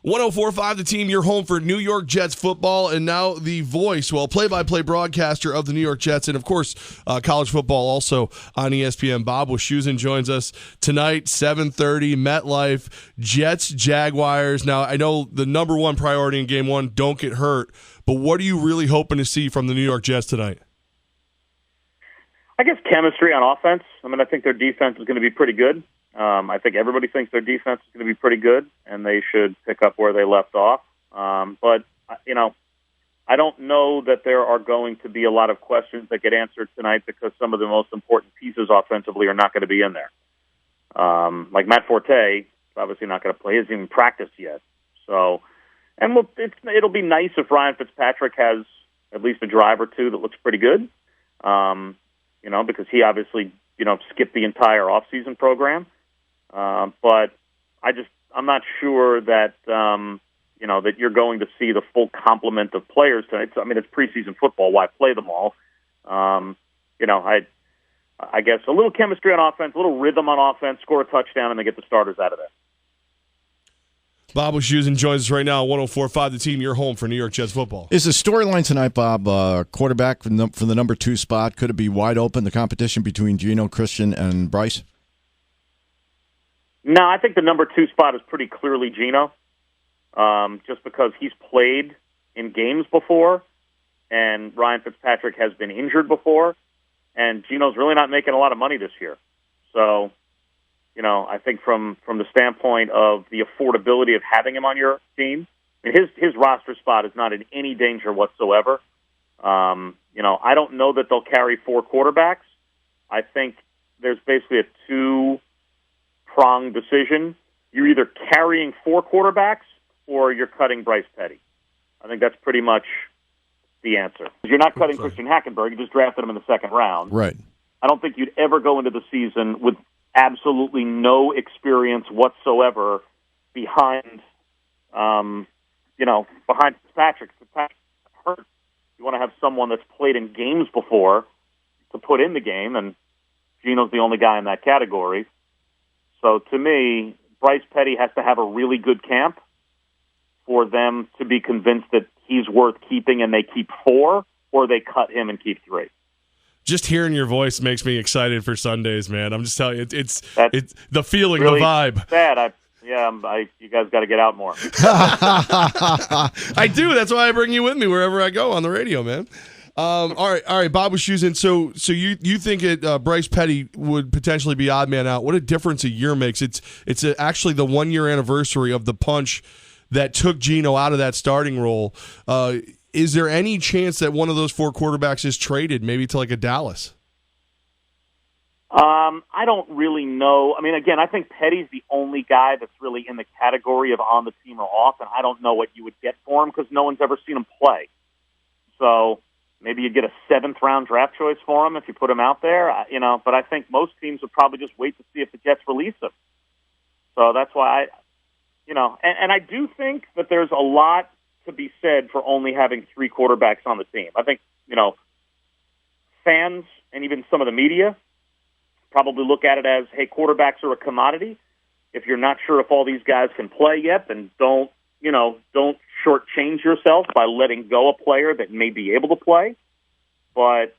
1045 The Team, your home for New York Jets football, and now the voice, play-by-play broadcaster of the New York Jets, and of course, college football also on ESPN. Bob Wischusen joins us tonight, 7:30, MetLife, Jets, Jaguars. Now, I know the number one priority in Game 1, don't get hurt, but what are you really hoping to see from the New York Jets tonight? I guess chemistry on offense. I think their defense is going to be pretty good. I think everybody thinks their defense is going to be pretty good, and they should pick up where they left off. But I don't know that there are going to be a lot of questions that get answered tonight because some of the most important pieces offensively are not going to be in there. Like Matt Forte is obviously not going to play. He hasn't even practiced yet. So, and it'll be nice if Ryan Fitzpatrick has at least a drive or two that looks pretty good, because he obviously, skipped the entire offseason program. But I'm not sure that, that you're going to see the full complement of players tonight. It's preseason football. Why play them all? I guess a little chemistry on offense, a little rhythm on offense, score a touchdown, and they get the starters out of there. Bob Wischusen joins us right now on 1045 The Team, your home for New York Jets football. Is the storyline tonight, Bob, quarterback for the number 2 spot? Could it be wide open, the competition between Geno, Christian, and Bryce? No, I think the number 2 spot is pretty clearly Geno, just because he's played in games before, and Ryan Fitzpatrick has been injured before, and Geno's really not making a lot of money this year. So, I think from the standpoint of the affordability of having him on your team, his roster spot is not in any danger whatsoever. I don't know that they'll carry 4 quarterbacks. I think there's basically a 2-pronged decision. You're either carrying 4 quarterbacks or you're cutting Bryce Petty. I think that's pretty much the answer. You're not cutting Christian Hackenberg. You just drafted him in the second round. Right. I don't think you'd ever go into the season with absolutely no experience whatsoever behind Fitzpatrick. Fitzpatrick hurt. You want to have someone that's played in games before to put in the game, and Geno's the only guy in that category. So to me, Bryce Petty has to have a really good camp for them to be convinced that he's worth keeping and they keep 4, or they cut him and keep 3. Just hearing your voice makes me excited for Sundays, man. I'm just telling you, it's the feeling, really the vibe. Sad. You guys got to get out more. I do. That's why I bring you with me wherever I go on the radio, man. All right, Bob Wischusen. So you think Bryce Petty would potentially be odd man out? What a difference a year makes. It's actually the 1-year anniversary of the punch that took Geno out of that starting role. Is there any chance that one of those 4 quarterbacks is traded, maybe to like a Dallas? I don't really know. Again, I think Petty's the only guy that's really in the category of on the team or off, and I don't know what you would get for him because no one's ever seen him play. So maybe you get a 7th-round draft choice for him if you put him out there, But I think most teams would probably just wait to see if the Jets release him. So that's why and I do think that there's a lot to be said for only having 3 quarterbacks on the team. I think, fans and even some of the media probably look at it as, hey, quarterbacks are a commodity. If you're not sure if all these guys can play yet, then don't shortchange yourself by letting go a player that may be able to play. But,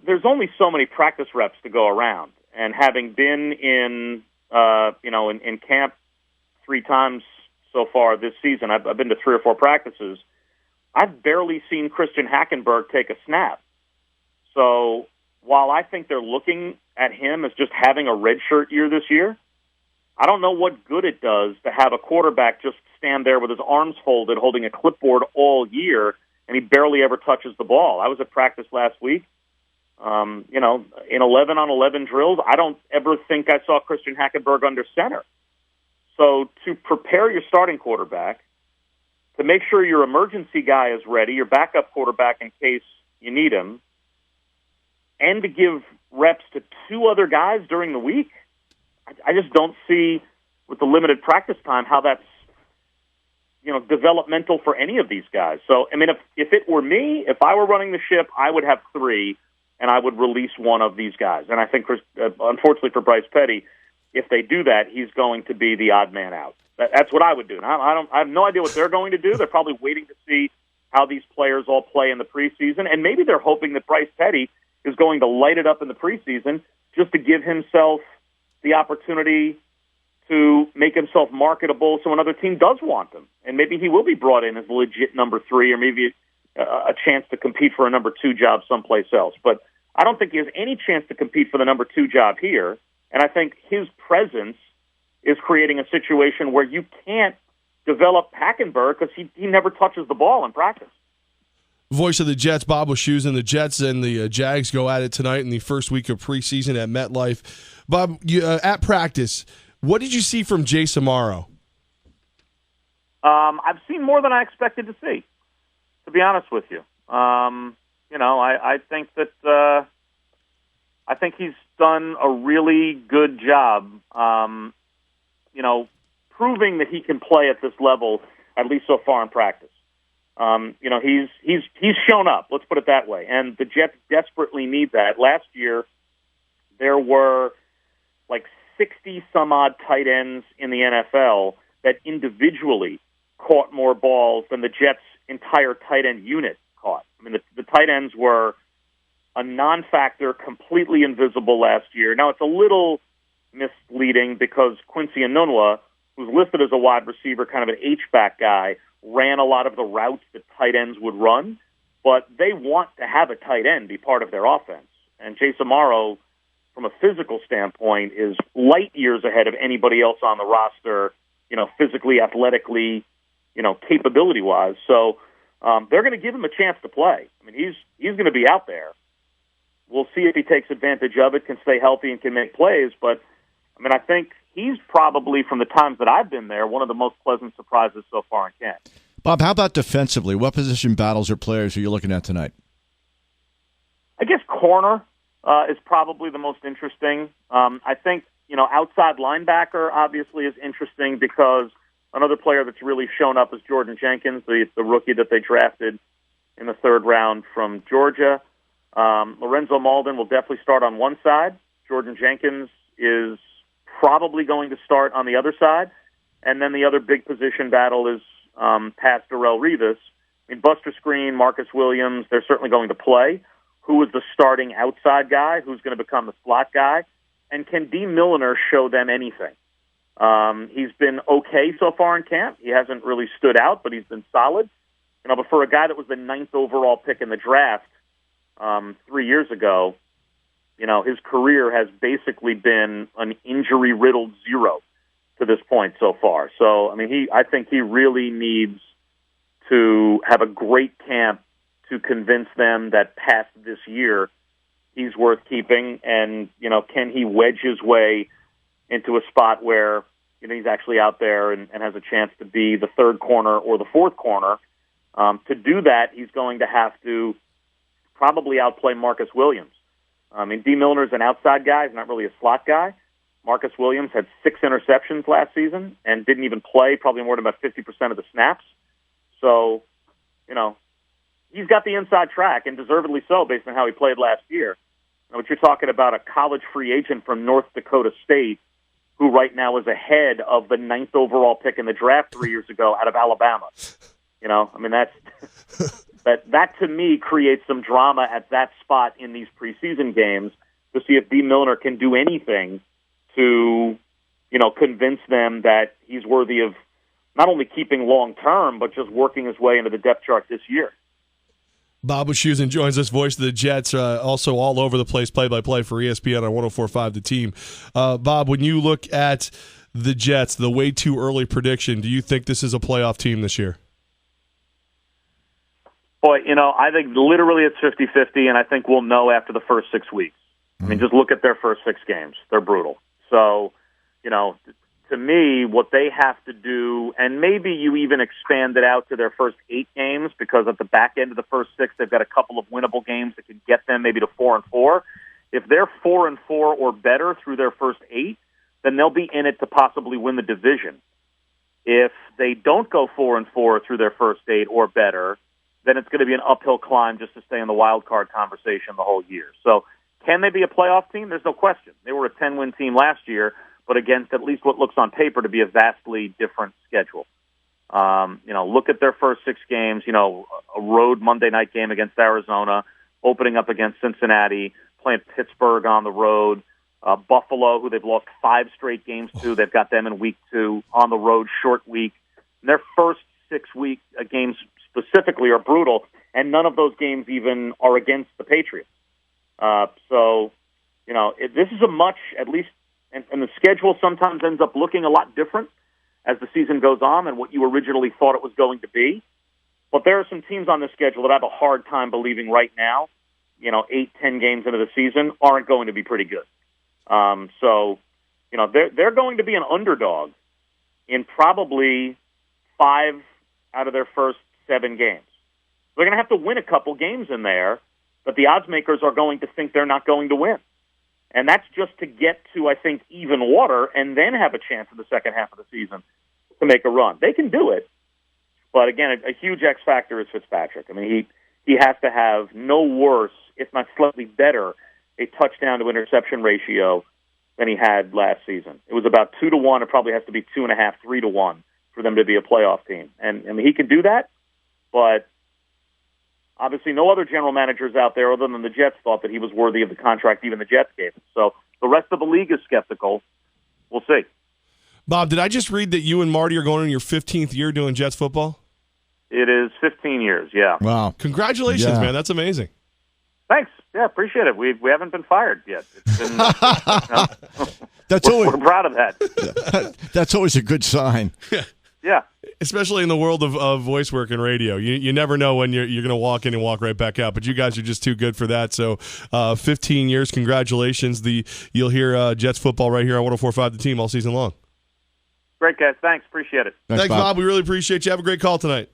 there's only so many practice reps to go around. And having been in camp 3 times so far this season, I've been to 3 or 4 practices. I've barely seen Christian Hackenberg take a snap. So while I think they're looking at him as just having a redshirt year this year, I don't know what good it does to have a quarterback just stand there with his arms folded, holding a clipboard all year, and he barely ever touches the ball. I was at practice last week. In 11-on-11 drills, I don't ever think I saw Christian Hackenberg under center. So to prepare your starting quarterback, to make sure your emergency guy is ready, your backup quarterback in case you need him, and to give reps to 2 other guys during the week, I just don't see, with the limited practice time, how that's developmental for any of these guys. So, if it were me, if I were running the ship, I would have 3, and I would release one of these guys. And I think, unfortunately for Bryce Petty, if they do that, he's going to be the odd man out. That's what I would do. And I have no idea what they're going to do. They're probably waiting to see how these players all play in the preseason, and maybe they're hoping that Bryce Petty is going to light it up in the preseason just to give himself the opportunity to make himself marketable so another team does want him. And maybe he will be brought in as a legit number 3 or maybe a chance to compete for a number 2 job someplace else. But I don't think he has any chance to compete for the number 2 job here. And I think his presence is creating a situation where you can't develop Hackenberg because he never touches the ball in practice. Voice of the Jets, Bob Wischusen. The Jets and the Jags go at it tonight in the first week of preseason at MetLife. Bob, at practice, what did you see from Jay Samaro? I've seen more than I expected to see, to be honest with you. I think that I think he's done a really good job, proving that he can play at this level, at least so far in practice. He's shown up, let's put it that way, and the Jets desperately need that. Last year, there were like 60-some-odd tight ends in the NFL that individually caught more balls than the Jets' entire tight end unit caught. I mean, the tight ends were a non-factor, completely invisible last year. Now, it's a little misleading because Quincy Enunwa, who's listed as a wide receiver, kind of an H-back guy, ran a lot of the routes that tight ends would run, but they want to have a tight end be part of their offense. And Jay Samaro, from a physical standpoint, is light years ahead of anybody else on the roster, physically, athletically, capability-wise. So they're going to give him a chance to play. I mean, he's going to be out there. We'll see if he takes advantage of it, can stay healthy, and can make plays. But, I think he's probably, from the times that I've been there, one of the most pleasant surprises so far in camp. Bob, how about defensively? What position battles or players are you looking at tonight? I guess corner is probably the most interesting. I think, outside linebacker obviously is interesting because another player that's really shown up is Jordan Jenkins, the rookie that they drafted in the 3rd round from Georgia. Lorenzo Malden will definitely start on one side. Jordan Jenkins is probably going to start on the other side. And then the other big position battle is past Darrelle Revis. Buster Screen, Marcus Williams, they're certainly going to play. Who is the starting outside guy? Who's going to become the slot guy? And can D. Milliner show them anything? He's been okay so far in camp. He hasn't really stood out, but he's been solid. But for a guy that was the 9th overall pick in the draft 3 years ago, his career has basically been an injury-riddled 0 to this point so far. So, I think he really needs to have a great camp to convince them that past this year he's worth keeping. And, can he wedge his way into a spot where, he's actually out there and has a chance to be the 3rd corner or the 4th corner. To do that, he's going to have to probably outplay Marcus Williams. D. Milner's an outside guy. He's not really a slot guy. Marcus Williams had 6 interceptions last season and didn't even play probably more than about 50% of the snaps. So, he's got the inside track, and deservedly so based on how he played last year. But you're talking about a college free agent from North Dakota State who right now is ahead of the 9th overall pick in the draft 3 years ago out of Alabama. That to me creates some drama at that spot in these preseason games to see if D. Milner can do anything to, convince them that he's worthy of not only keeping long-term, but just working his way into the depth chart this year. Bob Wischusen joins us, voice of the Jets, also all over the place, play-by-play for ESPN on 104.5 The Team. Bob, when you look at the Jets, the way too early prediction, do you think this is a playoff team this year? Boy, I think literally it's 50-50, and I think we'll know after the first 6 weeks. Just look at their first 6 games. They're brutal. So, to me, what they have to do, and maybe you even expand it out to their first 8 games, because at the back end of the first 6, they've got a couple of winnable games that can get them maybe to 4-4. If they're 4-4 or better through their first 8, then they'll be in it to possibly win the division. If they don't go 4-4 through their first 8 or better, then it's going to be an uphill climb just to stay in the wild card conversation the whole year. So can they be a playoff team? There's no question. They were a 10-win team last year, but against at least what looks on paper to be a vastly different schedule. Look at their first 6 games, a road Monday night game against Arizona, opening up against Cincinnati, playing Pittsburgh on the road, Buffalo, who they've lost 5 straight games to. They've got them in week 2 on the road, short week. And their first 6 games specifically are brutal, and none of those games even are against the Patriots. This is a much, at least, and the schedule sometimes ends up looking a lot different as the season goes on than what you originally thought it was going to be. But there are some teams on the schedule that I have a hard time believing right now, 8-10 games into the season, aren't going to be pretty good. They're going to be an underdog in probably 5 out of their first 7 games. They're going to have to win a couple games in there that the odds makers are going to think they're not going to win. And that's just to get to, I think, even water and then have a chance in the second half of the season to make a run. They can do it. But again, a huge X factor is Fitzpatrick. I mean, he has to have no worse, if not slightly better, a touchdown to interception ratio than he had last season. It was about 2-1. It probably has to be 2.5, 3-1 for them to be a playoff team. And I mean, he can do that, but obviously no other general managers out there other than the Jets thought that he was worthy of the contract even the Jets gave him. So the rest of the league is skeptical. We'll see. Bob, did I just read that you and Marty are going in your 15th year doing Jets football? It is 15 years, yeah. Wow. Congratulations, man. That's amazing. Thanks. Yeah, appreciate it. We haven't been fired yet. It's been, we're proud of that. That's always a good sign. Yeah. Especially in the world of voice work and radio. You never know when you're going to walk in and walk right back out, but you guys are just too good for that. So 15 years, congratulations. You'll hear Jets football right here on 104.5 The Team all season long. Great, guys. Thanks. Appreciate it. Thanks, Bob. We really appreciate you. Have a great call tonight.